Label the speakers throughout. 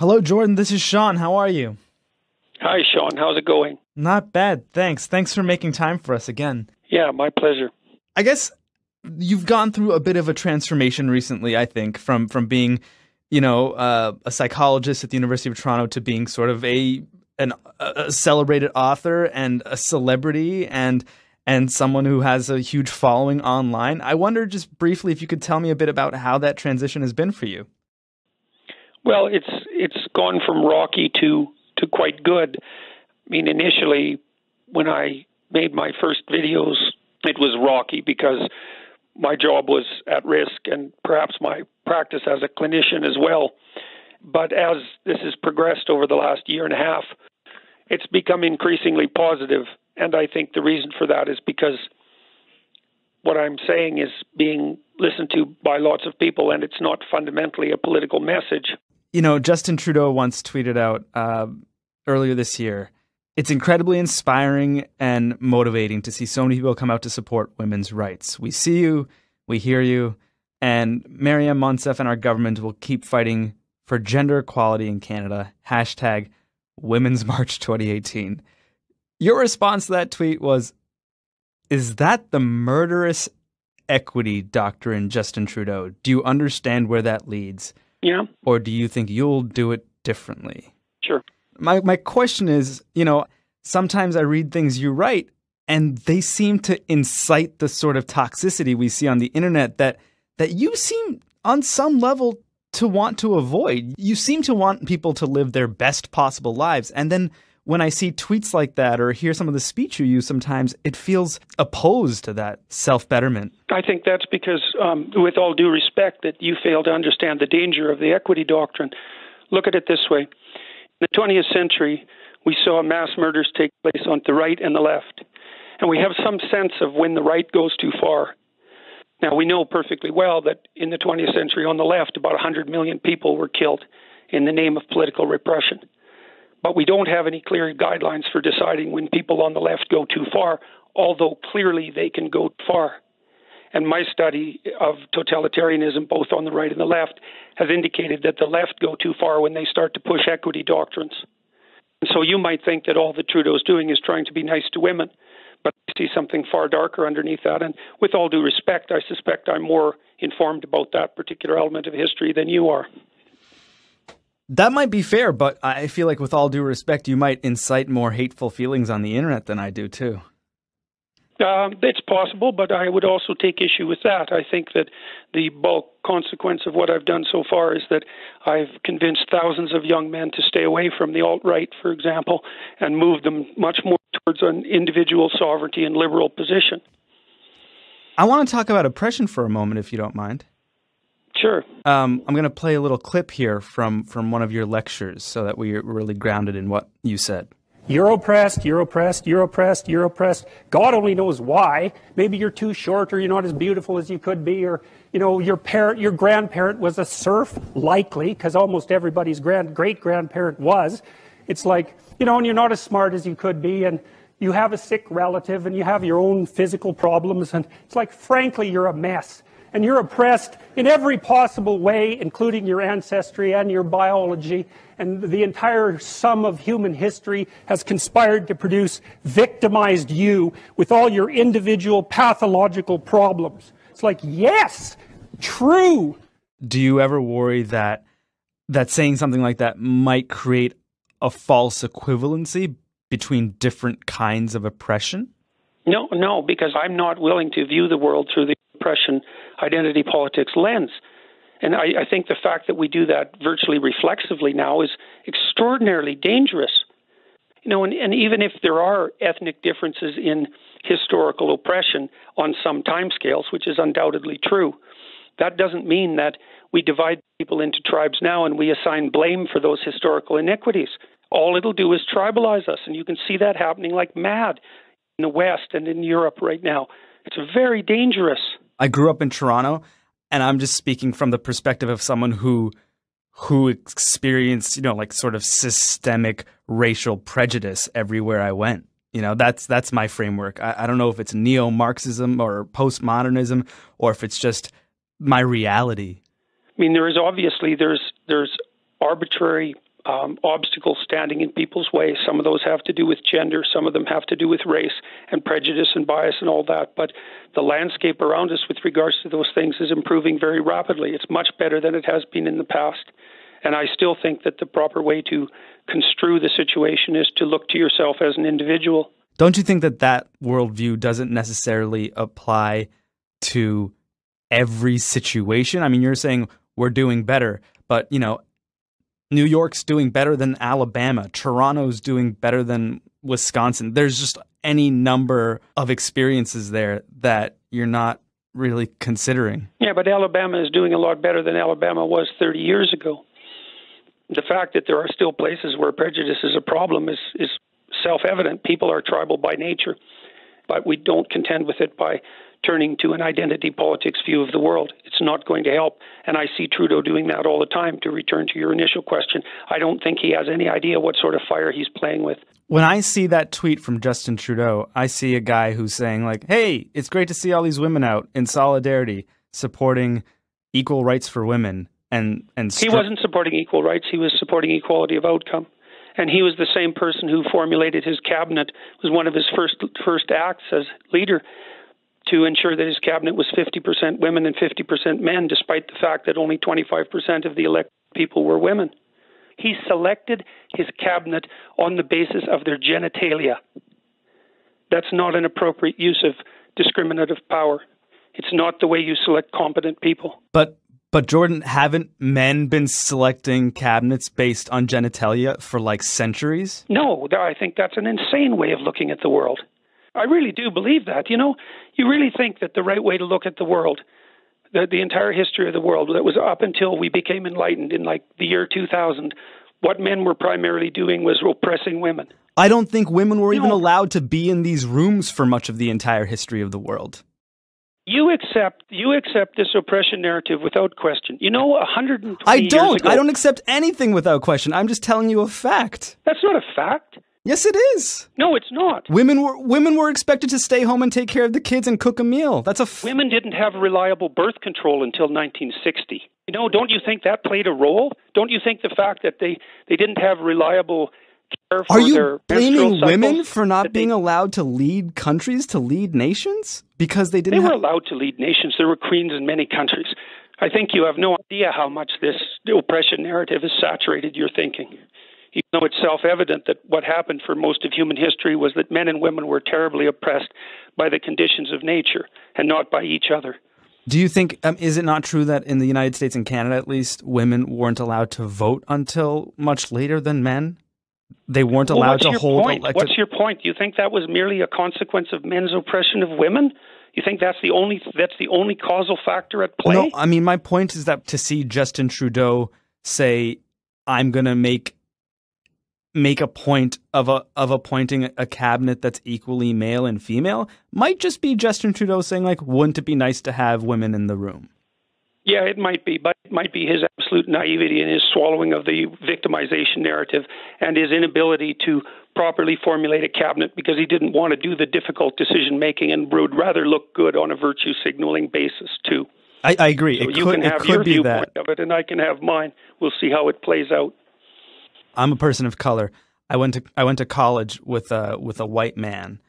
Speaker 1: Hello, Jordan. This is Sean. How are you?
Speaker 2: Hi, Sean. How's it going?
Speaker 1: Not bad, thanks. Thanks for making time for us again.
Speaker 2: Yeah, my pleasure.
Speaker 1: I guess you've gone through a bit of a transformation recently, I think, from being, a psychologist at the University of Toronto to being sort of a celebrated author and a celebrity and someone who has a huge following online. I wonder just briefly if you could tell me a bit about how that transition has been for you.
Speaker 2: Well, it's gone from rocky to quite good. I mean, initially, when I made my first videos, it was rocky because my job was at risk and perhaps my practice as a clinician as well. But as this has progressed over the last year and a half, it's become increasingly positive. And I think the reason for that is because what I'm saying is being listened to by lots of people, and it's not fundamentally a political message.
Speaker 1: Justin Trudeau once tweeted out earlier this year, "It's incredibly inspiring and motivating to see so many people come out to support women's rights. We see you, we hear you, and Maryam Monsef and our government will keep fighting for gender equality in Canada. Hashtag Women's March 2018. Your response to that tweet was, "Is that the murderous equity doctrine, Justin Trudeau? Do you understand where that leads?
Speaker 2: Yeah.
Speaker 1: Or do you think you'll do it differently?"
Speaker 2: Sure.
Speaker 1: My question is, sometimes I read things you write and they seem to incite the sort of toxicity we see on the internet that you seem on some level to want to avoid. You seem to want people to live their best possible lives. And then when I see tweets like that or hear some of the speech you use sometimes, it feels opposed to that self-betterment.
Speaker 2: I think that's because, with all due respect, that you fail to understand the danger of the equity doctrine. Look at it this way. In the 20th century, we saw mass murders take place on the right and the left. And we have some sense of when the right goes too far. Now, we know perfectly well that in the 20th century on the left, about 100 million people were killed in the name of political repression. But we don't have any clear guidelines for deciding when people on the left go too far, although clearly they can go far. And my study of totalitarianism, both on the right and the left, has indicated that the left go too far when they start to push equity doctrines. And so you might think that all that Trudeau's doing is trying to be nice to women, but I see something far darker underneath that. And with all due respect, I suspect I'm more informed about that particular element of history than you are.
Speaker 1: That might be fair, but I feel like with all due respect, you might incite more hateful feelings on the internet than I do too.
Speaker 2: It's possible, but I would also take issue with that. I think that the bulk consequence of what I've done so far is that I've convinced thousands of young men to stay away from the alt-right, for example, and move them much more towards an individual sovereignty and liberal position.
Speaker 1: I want to talk about oppression for a moment, if you don't mind.
Speaker 2: Sure.
Speaker 1: I'm going to play a little clip here from one of your lectures so that we're really grounded in what you said.
Speaker 3: You're oppressed, you're oppressed, you're oppressed, you're oppressed. God only knows why. Maybe you're too short, or you're not as beautiful as you could be, or, your grandparent was a serf, likely, because almost everybody's great-grandparent was. It's like, and you're not as smart as you could be, and you have a sick relative, and you have your own physical problems, and it's like, frankly, you're a mess. And you're oppressed in every possible way, including your ancestry and your biology. And the entire sum of human history has conspired to produce victimized you with all your individual pathological problems. It's like, yes, true.
Speaker 1: Do you ever worry that saying something like that might create a false equivalency between different kinds of oppression?
Speaker 2: No, because I'm not willing to view the world through the oppression identity politics lens. And I think the fact that we do that virtually reflexively now is extraordinarily dangerous. And even if there are ethnic differences in historical oppression on some timescales, which is undoubtedly true, that doesn't mean that we divide people into tribes now and we assign blame for those historical inequities. All it'll do is tribalize us, and you can see that happening like mad in the West and in Europe right now. It's very dangerous.
Speaker 1: I grew up in Toronto, and I'm just speaking from the perspective of someone who experienced, sort of systemic racial prejudice everywhere I went. That's my framework. I don't know if it's neo-Marxism or postmodernism or if it's just my reality.
Speaker 2: I mean, there's arbitrary obstacles standing in people's way. Some of those have to do with gender, some of them have to do with race and prejudice and bias and all that. But the landscape around us with regards to those things is improving very rapidly. It's much better than it has been in the past. And I still think that the proper way to construe the situation is to look to yourself as an individual.
Speaker 1: Don't you think that that worldview doesn't necessarily apply to every situation? I mean, you're saying we're doing better, but, you know, New York's doing better than Alabama. Toronto's doing better than Wisconsin. There's just any number of experiences there that you're not really considering.
Speaker 2: Yeah, but Alabama is doing a lot better than Alabama was 30 years ago. The fact that there are still places where prejudice is a problem is self-evident. People are tribal by nature, but we don't contend with it by turning to an identity politics view of the world. It's not going to help, and I see Trudeau doing that all the time. To return to your initial question, I don't think he has any idea what sort of fire he's playing with.
Speaker 1: When I see that tweet from Justin Trudeau, I see a guy who's saying, like, hey, it's great to see all these women out in solidarity supporting equal rights for women. And
Speaker 2: he wasn't supporting equal rights. He was supporting equality of outcome. And he was the same person who formulated his cabinet. It was one of his first acts as leader to ensure that his cabinet was 50% women and 50% men, despite the fact that only 25% of the elected people were women. He selected his cabinet on the basis of their genitalia. That's not an appropriate use of discriminative power. It's not the way you select competent people.
Speaker 1: But Jordan, haven't men been selecting cabinets based on genitalia for like centuries?
Speaker 2: No, I think that's an insane way of looking at the world. I really do believe that. You know, you really think that the right way to look at the world, the entire history of the world, that was up until we became enlightened in like the year 2000, what men were primarily doing was oppressing women.
Speaker 1: I don't think women were even allowed to be in these rooms for much of the entire history of the world.
Speaker 2: You accept this oppression narrative without question. You know, 120
Speaker 1: I
Speaker 2: years ago,
Speaker 1: I don't accept anything without question. I'm just telling you a fact.
Speaker 2: That's not a fact.
Speaker 1: Yes, it is.
Speaker 2: No, it's not.
Speaker 1: Women were expected to stay home and take care of the kids and cook a meal.
Speaker 2: Women didn't have reliable birth control until 1960. You know, don't you think that played a role? Don't you think the fact that they didn't have reliable care for their
Speaker 1: blaming women for not being allowed to lead countries, to lead nations? Because they didn't
Speaker 2: were allowed to lead nations. There were queens in many countries. I think you have no idea how much this oppression narrative has saturated your thinking. Even though it's self-evident that what happened for most of human history was that men and women were terribly oppressed by the conditions of nature and not by each other.
Speaker 1: Do you think, is it not true that in the United States and Canada at least, women weren't allowed to vote until much later than men? They weren't allowed to hold elected...
Speaker 2: What's your point? Do you think that was merely a consequence of men's oppression of women? You think that's the only causal factor at play?
Speaker 1: No, I mean, my point is that to see Justin Trudeau say, I'm going to make a point of appointing a cabinet that's equally male and female might just be Justin Trudeau saying, like, wouldn't it be nice to have women in the room?
Speaker 2: Yeah, it might be, but it might be his absolute naivety and his swallowing of the victimization narrative and his inability to properly formulate a cabinet because he didn't want to do the difficult decision-making and would rather look good on a virtue signaling basis, too.
Speaker 1: I agree.
Speaker 2: So you can have your viewpoint of it, and I can have mine. We'll see how it plays out.
Speaker 1: I'm a person of color. I went to college with a white man.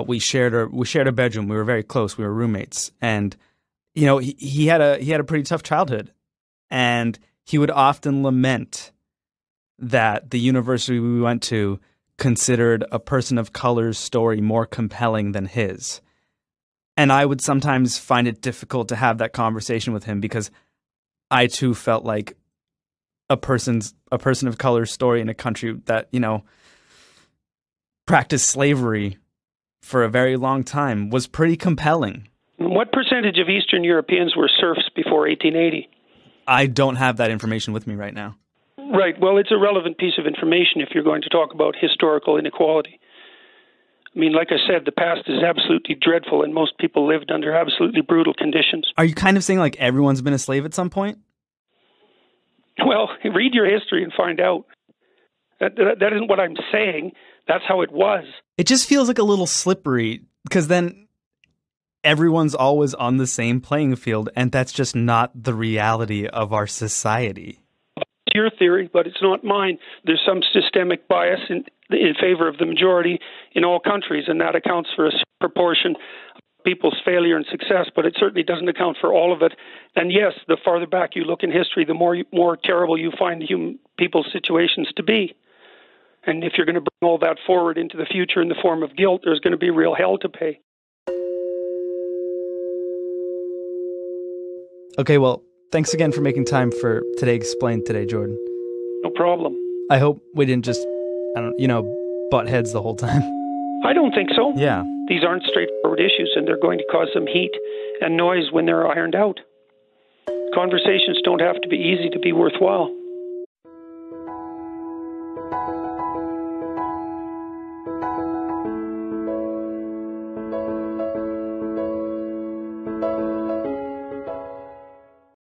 Speaker 1: We shared a bedroom. We were very close. We were roommates, and you know he had a pretty tough childhood, and he would often lament that the university we went to considered a person of color's story more compelling than his. And I would sometimes find it difficult to have that conversation with him because I too felt like a person of color's story in a country that, you know, practiced slavery for a very long time was pretty compelling.
Speaker 2: What percentage of Eastern Europeans were serfs before 1880?
Speaker 1: I don't have that information with me right now.
Speaker 2: Right. Well, it's a relevant piece of information if you're going to talk about historical inequality. I mean, like I said, the past is absolutely dreadful, and most people lived under absolutely brutal conditions.
Speaker 1: Are you kind of saying like everyone's been a slave at some point?
Speaker 2: Well, read your history and find out. That isn't what I'm saying. That's how it was.
Speaker 1: It just feels like a little slippery because then everyone's always on the same playing field, and that's just not the reality of our society.
Speaker 2: your theory, but it's not mine. There's some systemic bias in favor of the majority in all countries, and that accounts for a proportion of people's failure and success, but it certainly doesn't account for all of it. And yes, the farther back you look in history, the more terrible you find people's situations to be. And if you're going to bring all that forward into the future in the form of guilt, there's going to be real hell to pay.
Speaker 1: Okay, well, thanks again for making time for Today Explained today, Jordan.
Speaker 2: No problem.
Speaker 1: I hope we didn't just, butt heads the whole time.
Speaker 2: I don't think so.
Speaker 1: Yeah.
Speaker 2: These aren't straightforward issues, and they're going to cause some heat and noise when they're ironed out. Conversations don't have to be easy to be worthwhile.